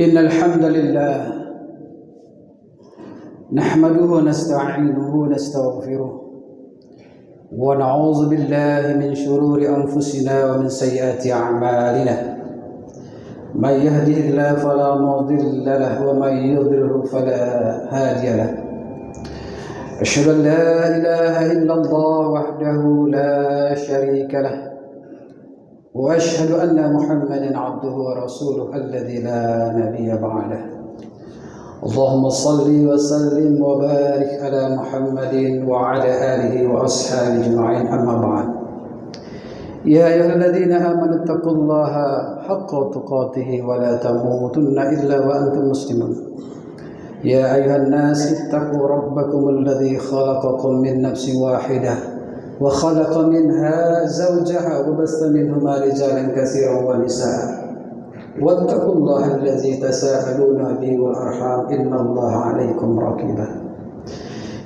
إن الحمد لله نحمده ونستعينه ونستغفره ونعوذ بالله من شرور أنفسنا ومن سيئات أعمالنا من يهده الله فلا مضل له ومن يضلل فلا هادي له أشهد أن لا إله إلا الله وحده لا شريك له وأشهد أن محمدا عبده ورسوله الذي لا نبي بعده اللهم صل وسلم وبارك على محمد وعلى آله وأصحابه أجمعين أما بعد يا أيها الذين آمنوا اتقوا الله حق تقاته ولا تموتن إلا وأنتم مسلمون يا أيها الناس اتقوا ربكم الذي خلقكم من نفس واحدة وخلق منها زوجها وبث منهما رجالا كثيرا ونساء واتقوا الله الذي تساءلون به والأرحام إن الله عليكم رقيبا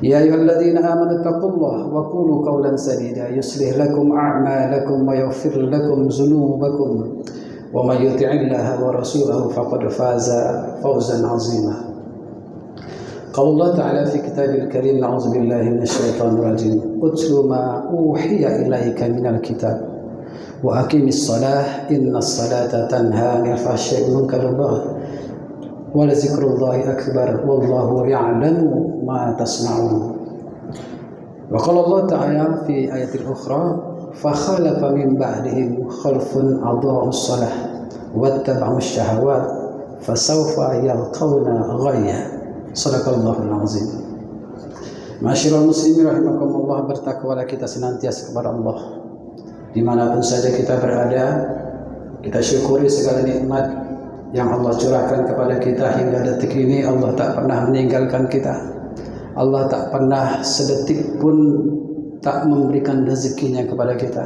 يا أيها الذين آمنوا اتقوا الله وقولوا قولا سديدا يصلح لكم أعمالكم ويغفر لكم ذنوبكم ومن يطع الله ورسوله فقد فاز فوزا عظيما قال الله تعالى في كتابه الكريم أعوذ بالله من الشيطان الرجيم اتل ما أوحي إليك من الكتاب وأقم الصلاة إن الصلاة تنهى عن الفحشاء والمنكر والبغي ولذكر الله أكبر والله يعلم ما تصنعون وقال الله تعالى في آية أخرى فخلف من بعدهم خلف أضاعوا الصلاة واتبعوا الشهوات فسوف يلقون غيا Sadaqallahul azim. Ma'asyiral muslimin rahimakumullah, bertakwalah kita senantiasa kepada Allah. Dimanapun saja kita berada, kita syukuri segala nikmat yang Allah curahkan kepada kita hingga detik ini. Allah tak pernah meninggalkan kita. Allah tak pernah sedetik pun tak memberikan rezekinya kepada kita.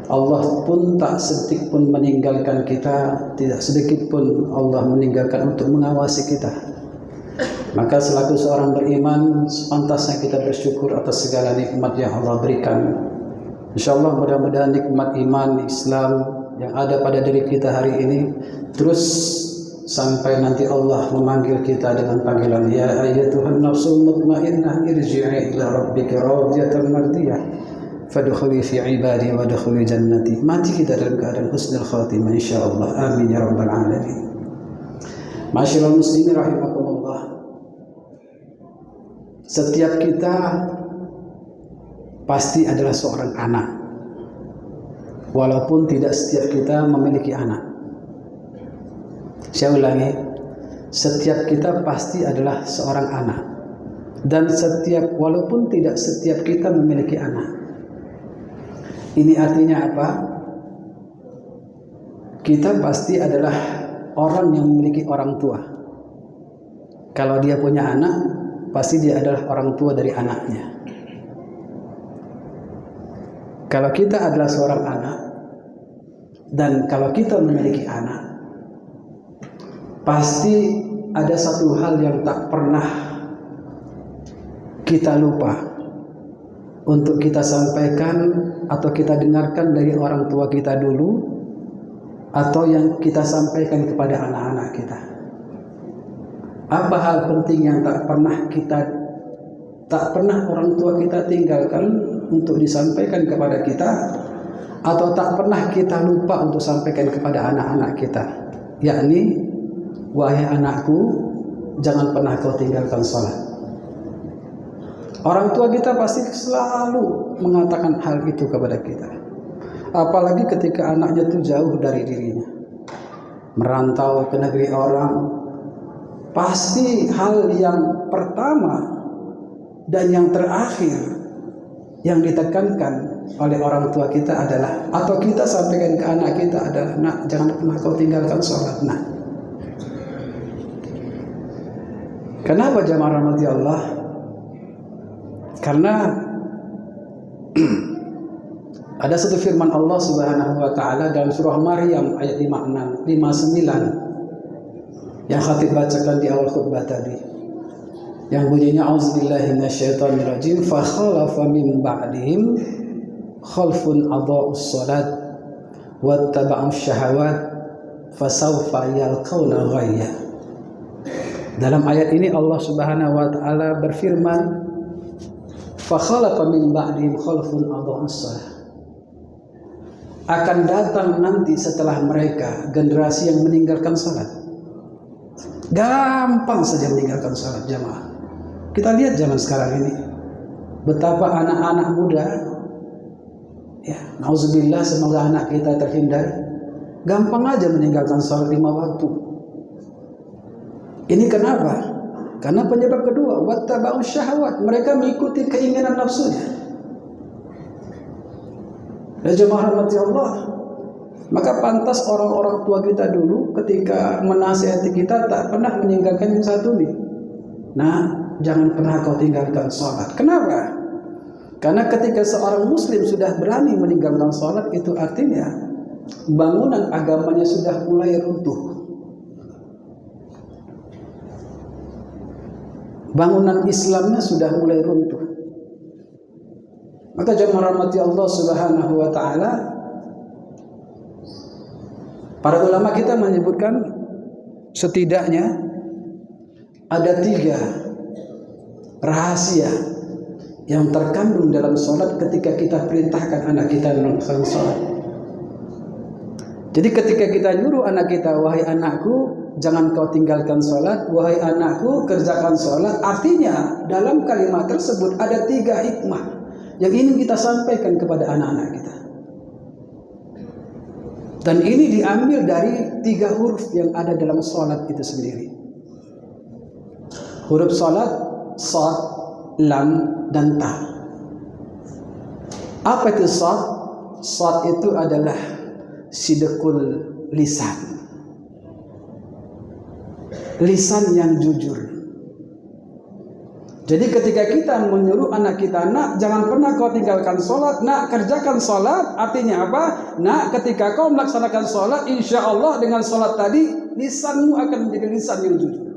Allah pun tak sedetik pun meninggalkan kita. Tidak sedikit pun Allah meninggalkan untuk mengawasi kita. Maka selaku seorang beriman, sepantasnya kita bersyukur atas segala nikmat yang Allah berikan. InsyaAllah mudah-mudahan nikmat iman Islam yang ada pada diri kita hari ini terus sampai nanti Allah memanggil kita dengan panggilan ya ayyatuhan nafsul mutmainnah irji'i ila rabbika radiyatan mardiyah fadkhuli fi ibadi wadkhuli jannati. Mati kita dalam keadaan husnul khatimah insyaallah. Amin ya rabbal alamin. Ma'asyiral muslimin rahimakumullah. Setiap kita pasti adalah seorang anak, walaupun tidak setiap kita memiliki anak. Saya ulangi, setiap kita pasti adalah seorang anak, dan walaupun tidak setiap kita memiliki anak. Ini artinya apa? Kita pasti adalah orang yang memiliki orang tua. Kalau dia punya anak, pasti dia adalah orang tua dari anaknya. Kalau kita adalah seorang anak, dan kalau kita memiliki anak, pasti ada satu hal yang tak pernah kita lupa untuk kita sampaikan atau kita dengarkan dari orang tua kita dulu, atau yang kita sampaikan kepada anak-anak kita. Apa hal penting yang tak pernah orang tua kita tinggalkan untuk disampaikan kepada kita, atau tak pernah kita lupa untuk sampaikan kepada anak-anak kita, yakni wahai anakku, jangan pernah kau tinggalkan salat. Orang tua kita pasti selalu mengatakan hal itu kepada kita, apalagi ketika anaknya itu jauh dari dirinya, merantau ke negeri orang. Pasti hal yang pertama dan yang terakhir yang ditekankan oleh orang tua kita adalah, atau kita sampaikan ke anak kita adalah, nak, jangan pernah kau tinggalkan sholat. Nah, kenapa jamaah rahmati Allah? Karena ada satu firman Allah Subhanahu wa taala dalam surah Maryam ayat 59 yang khatib bacakan di awal khutbah tadi, yang bunyinya auzubillahi minasyaitonirrajim fa khalafa min ba'dihim khalfun adha'us salat wattaba'us syahawat fasawfa yalqawna ghayya. Dalam ayat ini Allah Subhanahu wa taala berfirman, fa khalaqa min ba'dihim khalfun adha'us shalah. Akan datang nanti setelah mereka generasi yang meninggalkan salat. Gampang saja meninggalkan salat, jamaah. Kita lihat zaman sekarang ini, betapa anak-anak muda, ya, nauzubillah, semoga anak kita terhindar, gampang aja meninggalkan salat 5 waktu. Ini kenapa? Karena penyebab kedua, wattaba'us syahwat, mereka mengikuti keinginan nafsunya. Dan jemaah rahmati Allah, maka pantas orang-orang tua kita dulu ketika menasihati kita tak pernah meninggalkan yang satu nih. Nah, jangan pernah kau tinggalkan sholat. Kenapa? Karena ketika seorang muslim sudah berani meninggalkan sholat, itu artinya bangunan agamanya sudah mulai runtuh. Bangunan Islamnya sudah mulai runtuh. Maka jemaah rahmati Allah Subhanahu wa taala, para ulama kita menyebutkan setidaknya ada 3 rahasia yang terkandung dalam sholat ketika kita perintahkan anak kita melakukan sholat. Jadi ketika kita nyuruh anak kita, wahai anakku, jangan kau tinggalkan sholat, wahai anakku, kerjakan sholat. Artinya dalam kalimat tersebut ada 3 hikmah yang ingin kita sampaikan kepada anak-anak kita. Dan ini diambil dari 3 huruf yang ada dalam sholat itu sendiri. Huruf sholat, shad, lam, dan ta. Apa itu shad? Shad itu adalah sidqul lisan. Lisan yang jujur. Jadi ketika kita menyuruh anak kita, nak jangan pernah kau tinggalkan sholat, nak kerjakan sholat, artinya apa? Nak ketika kau melaksanakan sholat, insya Allah dengan sholat tadi, lisanmu akan menjadi lisan yang jujur.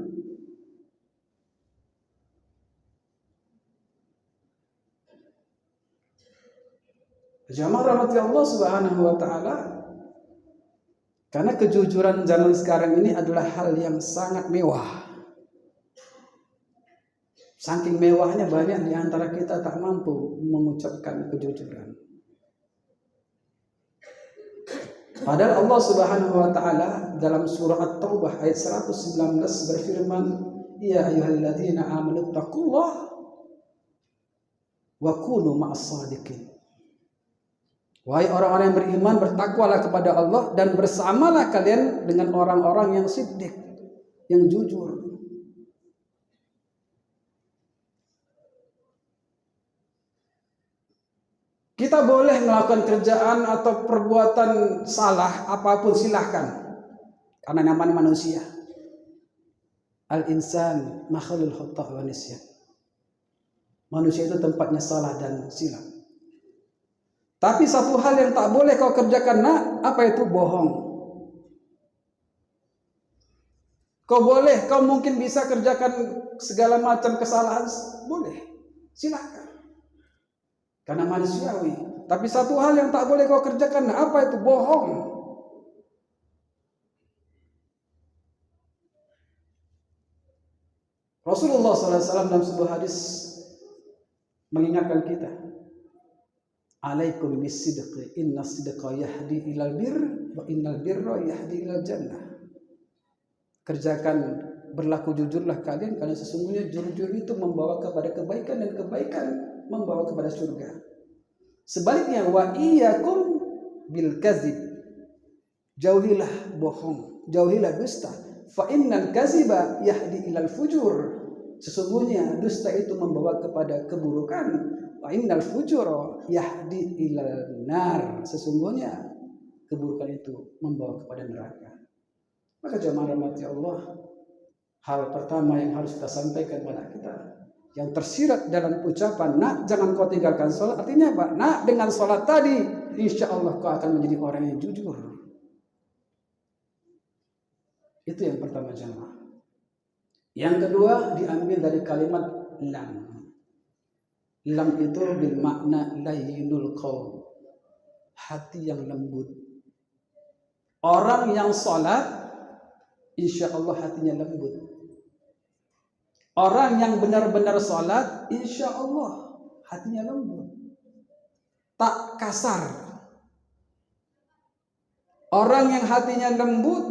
Jamaah rahmati Allah Subhanahu wa ta'ala, karena kejujuran zaman sekarang ini adalah hal yang sangat mewah. Saking mewahnya banyak di antara kita tak mampu mengucapkan kejujuran. Padahal Allah Subhanahu wa taala dalam surah At-Taubah ayat 119 berfirman, ya ayyuhalladzina amanu taqullaha wa kunu ma'as shadiqin. Wahai orang-orang yang beriman, bertakwalah kepada Allah dan bersamalah kalian dengan orang-orang yang siddiq, yang jujur. Kita boleh melakukan kerjaan atau perbuatan salah apapun, silahkan, karena namanya manusia. Al-insan makhlul khata' wa nisyan. Manusia itu tempatnya salah dan silap. Tapi satu hal yang tak boleh kau kerjakan, nak, apa itu? Bohong. Kau mungkin bisa kerjakan segala macam kesalahan, boleh, silahkan. Karena manusiawi. Tapi satu hal yang tak boleh kau kerjakan, apa itu? Bohong. Rasulullah SAW dalam sebuah hadis mengingatkan kita, alaikum bisidqi, inna sidqa yahdi ilal bir, wa innal birra yahdi ilal jannah. Kerjakan, berlaku jujurlah kalian, karena sesungguhnya jujur itu membawa kepada kebaikan, dan kebaikan membawa kepada surga. Sebaliknya, wa iyyakum bil kadzib, jauhilah bohong, jauhilah dusta. Fa innal kadziba yahdi ilal fujur. Sesungguhnya dusta itu membawa kepada keburukan. Wa innal fujura yahdi ilal nar. Sesungguhnya keburukan itu membawa kepada neraka. Maka jemaah rahmati Allah, hal pertama yang harus kita sampaikan kepada kita, yang tersirat dalam ucapan, nak jangan kau tinggalkan sholat, artinya apa? Nak, dengan sholat tadi, insya Allah kau akan menjadi orang yang jujur. Itu yang pertama jemaah. Yang kedua diambil dari kalimat lam. Lam itu bil makna layyinul qaul, hati yang lembut. Orang yang sholat, insya Allah hatinya lembut. Orang yang benar-benar sholat, insya Allah hatinya lembut, tak kasar. Orang yang hatinya lembut,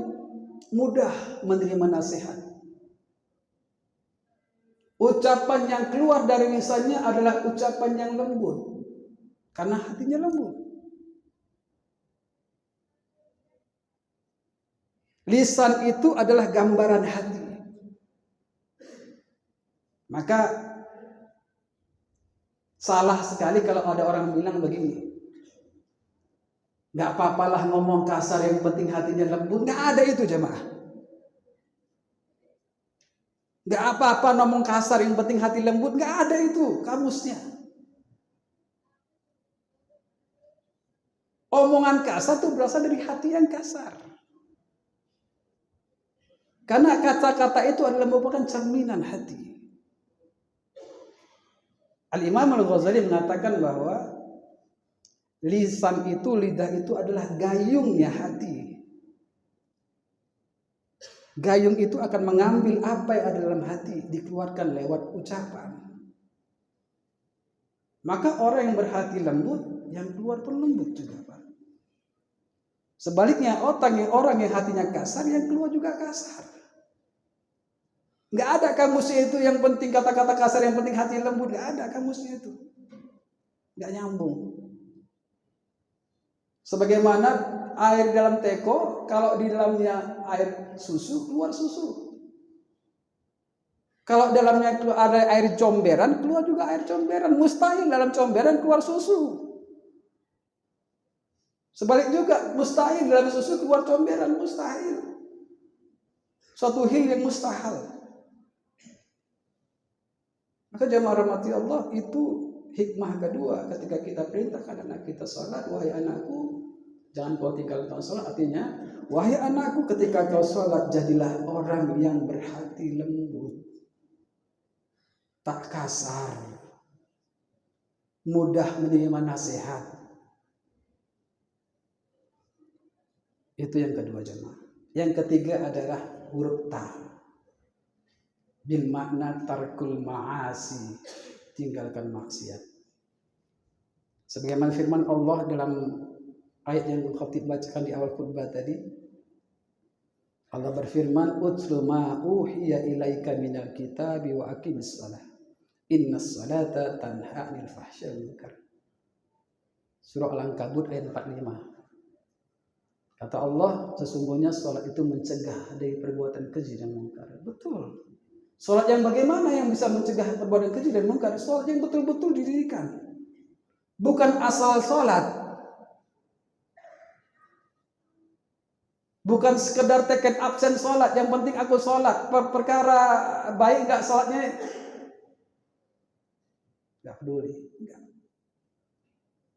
mudah menerima nasihat. Ucapan yang keluar dari lisannya adalah ucapan yang lembut, karena hatinya lembut. Lisan itu adalah gambaran hati. Maka salah sekali kalau ada orang bilang begini, nggak apa-apalah ngomong kasar, yang penting hatinya lembut. Nggak ada itu jemaah. Nggak apa-apa ngomong kasar, yang penting hati lembut. Nggak ada itu kamusnya. Omongan kasar itu berasal dari hati yang kasar. Karena kata-kata itu adalah merupakan cerminan hati. Al-Imam Al-Ghazali mengatakan bahwa lisan itu, lidah itu adalah gayungnya hati. Gayung itu akan mengambil apa yang ada dalam hati, dikeluarkan lewat ucapan. Maka orang yang berhati lembut, yang keluar pun lembut juga, Pak. Sebaliknya orang yang hatinya kasar, yang keluar juga kasar. Nggak ada kamusnya itu, yang penting kata-kata kasar, yang penting hati lembut. Nggak ada kamusnya itu. Nggak nyambung. Sebagaimana air dalam teko, kalau di dalamnya air susu, keluar susu. Kalau dalamnya ada air comberan, keluar juga air comberan. Mustahil dalam comberan keluar susu. Sebalik juga, mustahil dalam susu keluar comberan. Mustahil. Suatu hal yang mustahil. Maka jemaah rahmati Allah, itu hikmah kedua ketika kita perintahkan anak kita sholat. Wahai anakku, jangan kau tinggalkan sholat. Artinya, wahai anakku, ketika kau sholat, jadilah orang yang berhati lembut, tak kasar, mudah menerima nasihat. Itu yang kedua jemaah. Yang ketiga adalah huruf ta, bil makna tarkul ma'asi, tinggalkan maksiat. Sebagaimana firman Allah dalam ayat yang khatib bacakan di awal khutbah tadi, Allah berfirman, utlu ma uhiya ilaika minal kitabi wa aqimis shalah, innas salata tanha 'anil fahsya'i wal munkar. Surah Al-Ankabut ayat 45. Kata Allah, sesungguhnya salat itu mencegah dari perbuatan keji dan mungkar. Betul. Salat yang bagaimana yang bisa mencegah perbuatan keji dan mungkar? Salat yang betul-betul didirikan. Bukan asal salat. Bukan sekedar teken absen salat, yang penting aku salat. Perkara baik enggak salatnya, enggak peduli, enggak.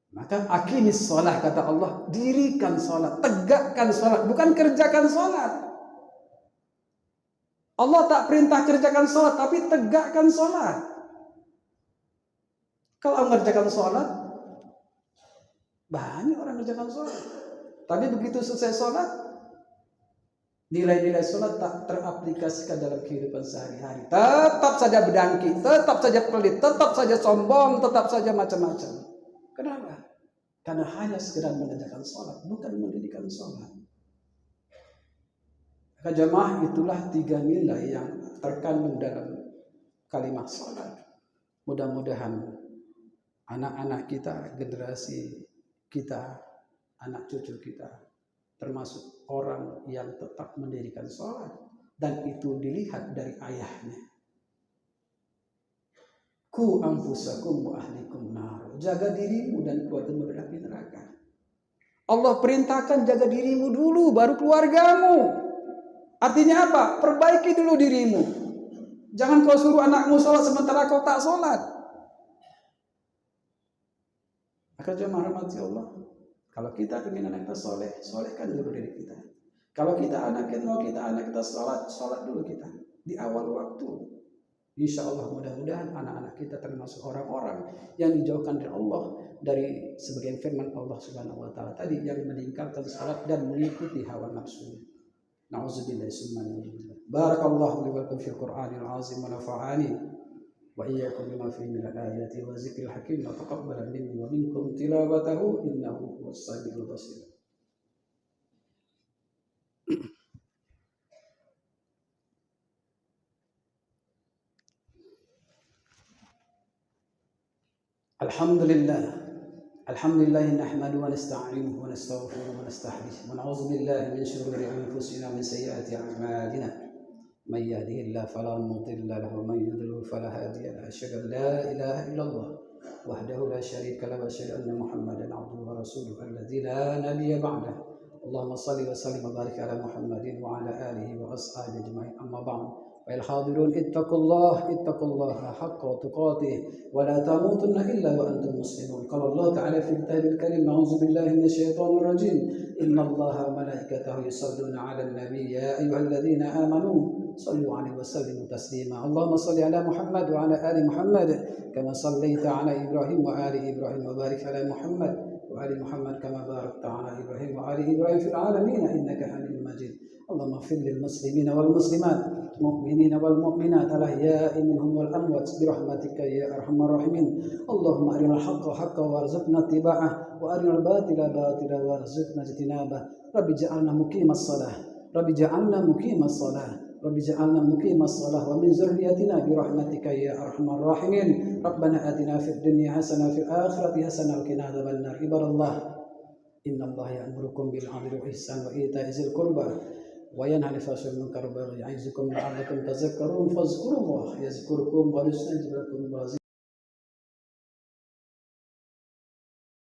Maka aqimis shalah, kata Allah, dirikan salat, tegakkan salat, bukan kerjakan salat. Allah tak perintah kerjakan sholat, tapi tegakkan sholat. Kalau mengerjakan sholat, banyak orang mengerjakan sholat, tapi begitu selesai sholat, nilai-nilai sholat tak teraplikasikan dalam kehidupan sehari-hari. Tetap saja berdengki, tetap saja pelit, tetap saja sombong, tetap saja macam-macam. Kenapa? Karena hanya sekedar mengerjakan sholat, bukan mendirikan sholat. Maka jemaah, itulah 3 nilai yang terkandung dalam kalimat salat. Mudah-mudahan anak-anak kita, generasi kita, anak cucu kita, termasuk orang yang tetap mendirikan salat, dan itu dilihat dari ayahnya. Ku anfusakum wa ahlikum nar. Jaga dirimu dan keluargamu dari api neraka. Allah perintahkan jaga dirimu dulu, baru keluargamu. Artinya apa? Perbaiki dulu dirimu. Jangan kau suruh anakmu sholat sementara kau tak sholat. Maka jemaah rahmati Allah, kalau kita ingin anak kita soleh, solehkan dulu diri kita. Kalau kita mau anak kita sholat, sholat dulu kita di awal waktu. Insya Allah mudah-mudahan anak-anak kita termasuk orang-orang yang dijauhkan dari Allah dari sebagian firman Allah Subhanahu wa taala tadi yang meninggalkan salat dan mengikuti hawa nafsunya. Nauzubillahi summa nauzubillah. Barakallahu li wa lakum fil Qur'anil azim wa nafa'ani wa iyyakum bima fihi min al-ayati wa zikril hakim wa taqabbala minni wa minkum tilawatahu innahu huwas samiul basir. Alhamdulillah nahmaduhu wa nasta'inuhu wa nastaghfiruhu wa nastahdihi wa na'udzu billahi min shururi anfusina wa min sayyiati a'malina. من يهده الله فلا مضل له ومن يضلل فلا هادي له أشهد أن لا إله إلا الله وحده لا شريك له وأشهد أن محمدا عبده ورسوله الذي لا نبي بعده اللهم صل وسلم وبارك على محمد وعلى آله وأصحابه أجمعين أما بعد فيا الحاضرون اتقوا الله حق تقاته ولا تموتن إلا وأنتم مسلمون. قال الله تعالى في الكتاب الكريم أعوذ بالله من الشيطان الرجيم إن الله وملائكته يصلون على النبي يا أيها الذين آمنوا صلوا عليه وسلموا تسليما. اللهم صل على محمد وعلى آل محمد كما صليت على إبراهيم وآل إبراهيم وبارك على محمد وآل محمد كما باركت على إبراهيم وآل إبراهيم في العالمين إنك حميد مجيد. اللهم اغفر للمسلمين والمسلمات المؤمنين والمؤمنات الأحياء منهم والأموات برحمتك يا أرحم الراحمين. اللهم أرنا الحق حقا وارزقنا اتباعه وأرنا الباطل باطلا وارزقنا اجتنابه. رب اجعلنا مقيم الصلاة رب اجعلنا مقيم الصلاة ومن ذريتنا برحمتك يا أرحم الراحمين. ربنا آتنا في الدنيا حسنة وفي الآخرة حسنة وقنا عذاب النار. عباد الله إن الله يأمركم بالعدل والإحسان وإيتاء ذي القربى وينهى عن الفحشاء والمنكر والبغي يعظكم لعلكم تذكرون فاذكروا الله يذكركم ويستجب لكم